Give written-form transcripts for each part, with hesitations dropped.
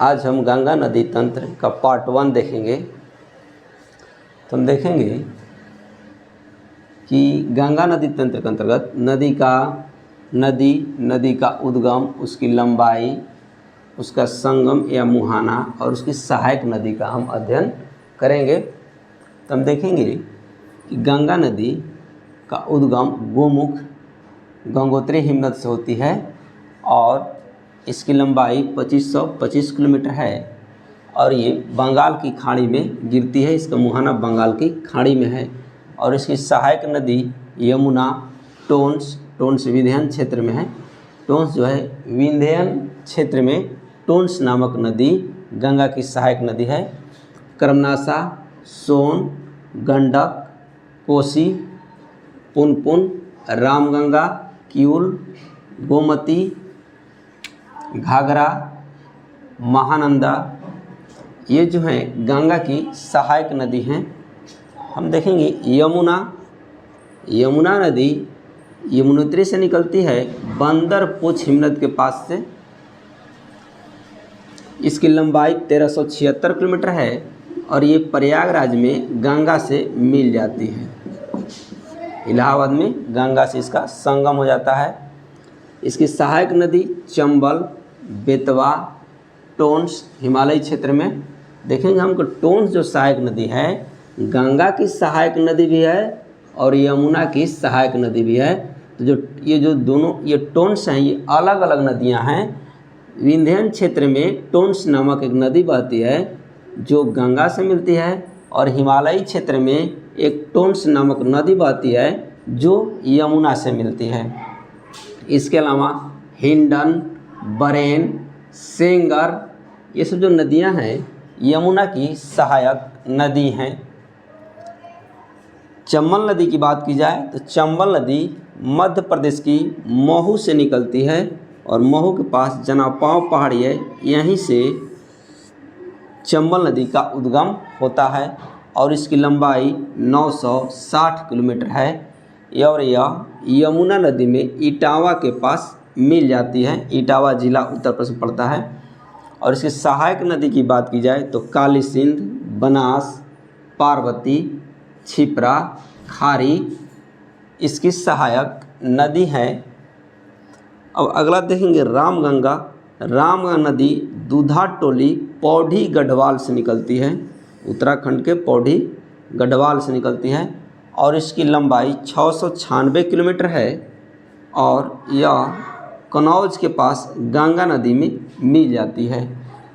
आज हम गंगा नदी तंत्र का पार्ट 1 देखेंगे। तो हम देखेंगे कि गंगा नदी तंत्र के अंतर्गत नदी का उद्गम, उसकी लंबाई, उसका संगम या मुहाना और उसकी सहायक नदी का हम अध्ययन करेंगे। तो हम देखेंगे कि गंगा नदी का उद्गम गोमुख गंगोत्री हिमनद से होती है और इसकी लंबाई 2525 किलोमीटर है और ये बंगाल की खाड़ी में गिरती है। इसका मुहाना बंगाल की खाड़ी में है और इसकी सहायक नदी यमुना टोंस विंध्यन क्षेत्र में है। टोंस जो है विंध्यन क्षेत्र में टोंस नामक नदी गंगा की सहायक नदी है। कर्मनाशा, सोन, गंडक, कोसी, पुनपुन, रामगंगा, किऊल, गोमती, घाघरा, महानंदा, ये जो है गंगा की सहायक नदी हैं। हम देखेंगे यमुना नदी यमुनोत्री से निकलती है बंदरपुछ हिमनद के पास से। इसकी लंबाई 1376 किलोमीटर है और ये प्रयागराज में गंगा से मिल जाती है। इलाहाबाद में गंगा से इसका संगम हो जाता है। इसकी सहायक नदी चंबल, बेतवा, टोंस हिमालयी क्षेत्र में। देखेंगे हमको टोंस जो सहायक नदी है गंगा की सहायक नदी भी है और यमुना की सहायक नदी भी है। तो जो दोनों ये टोंस हैं, ये अलग अलग नदियां हैं। विंध्यन क्षेत्र में टोंस नामक एक नदी बहती है जो गंगा से मिलती है और हिमालयी क्षेत्र में एक टोंस नामक नदी बहती है जो यमुना से मिलती है। इसके अलावा हिंडन, बरेन, सेंगर, ये सब जो नदियां हैं यमुना की सहायक नदी हैं। चंबल नदी की बात की जाए तो चंबल नदी मध्य प्रदेश की महू से निकलती है और महू के पास जनापाव पहाड़ी है, यहीं से चंबल नदी का उद्गम होता है और इसकी लंबाई 960 किलोमीटर है और यह यमुना नदी में इटावा के पास मिल जाती है। इटावा जिला उत्तर प्रदेश में पड़ता है। और इसकी सहायक नदी की बात की जाए तो काली सिंध, बनास, पार्वती, छिप्रा, खारी इसकी सहायक नदी है। अब अगला देखेंगे रामगंगा नदी दूधा टोली पौड़ी गढ़वाल से निकलती है। उत्तराखंड के पौड़ी गढ़वाल से निकलती है और इसकी लंबाई 696 किलोमीटर है और यह कन्नौज के पास गंगा नदी में मिल जाती है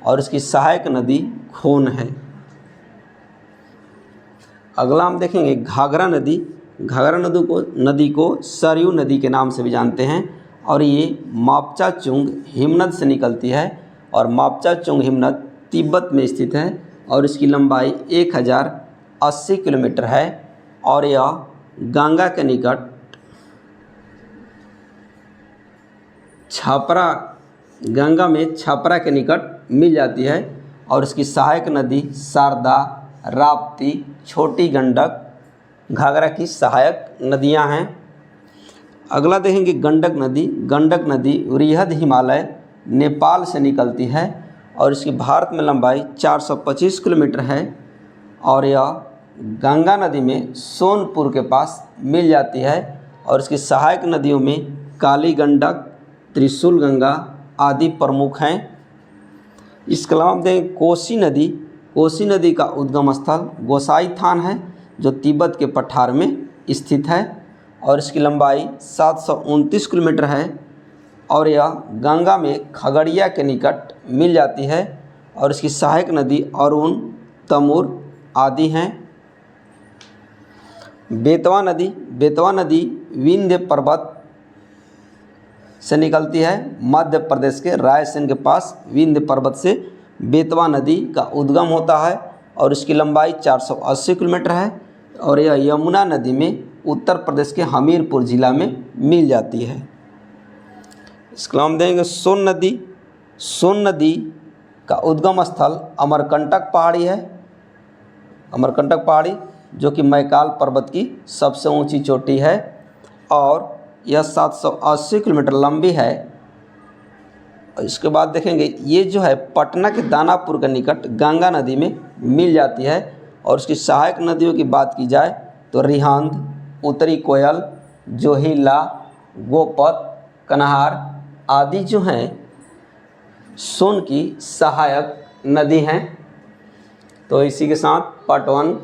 और इसकी सहायक नदी खोन है। अगला हम देखेंगे घाघरा नदी को सरयू नदी के नाम से भी जानते हैं और ये मापचाचुंग हिमनद से निकलती है और मापचाचुंग हिमनद तिब्बत में स्थित है और इसकी लंबाई 1080 किलोमीटर है और यह गंगा के निकट गंगा में छपरा के निकट मिल जाती है और इसकी सहायक नदी शारदा, राप्ती, छोटी गंडक घाघरा की सहायक नदियां हैं। अगला देखेंगे गंडक नदी वृहद हिमालय नेपाल से निकलती है और इसकी भारत में लंबाई 425 किलोमीटर है और यह गंगा नदी में सोनपुर के पास मिल जाती है और इसकी सहायक नदियों में काली गंडक, त्रिशूल गंगा आदि प्रमुख हैं। इसके अलावा हम देखें कोसी नदी का उद्गम स्थल गोसाई थान है जो तिब्बत के पठार में स्थित है और इसकी लंबाई 729 किलोमीटर है और यह गंगा में खगड़िया के निकट मिल जाती है और इसकी सहायक नदी अरुण, तमूर आदि हैं। बेतवा नदी विंध्य पर्वत से निकलती है। मध्य प्रदेश के रायसेन के पास विंध्य पर्वत से बेतवा नदी का उद्गम होता है और इसकी लंबाई 480 किलोमीटर है और यह यमुना नदी में उत्तर प्रदेश के हमीरपुर जिला में मिल जाती है। इसके अलावा हम देखेंगे सोन नदी का उद्गम स्थल अमरकंटक पहाड़ी है। अमरकंटक पहाड़ी जो कि मैकाल पर्वत की सबसे ऊंची चोटी है और यह 780 किलोमीटर लंबी है और इसके बाद देखेंगे ये जो है पटना के दानापुर के निकट गंगा नदी में मिल जाती है। और उसकी सहायक नदियों की बात की जाए तो रिहांद, उत्तरी कोयल, जोहिला, गोपत, कन्हार आदि जो हैं सोन की सहायक नदी हैं। तो इसी के साथ पार्ट 1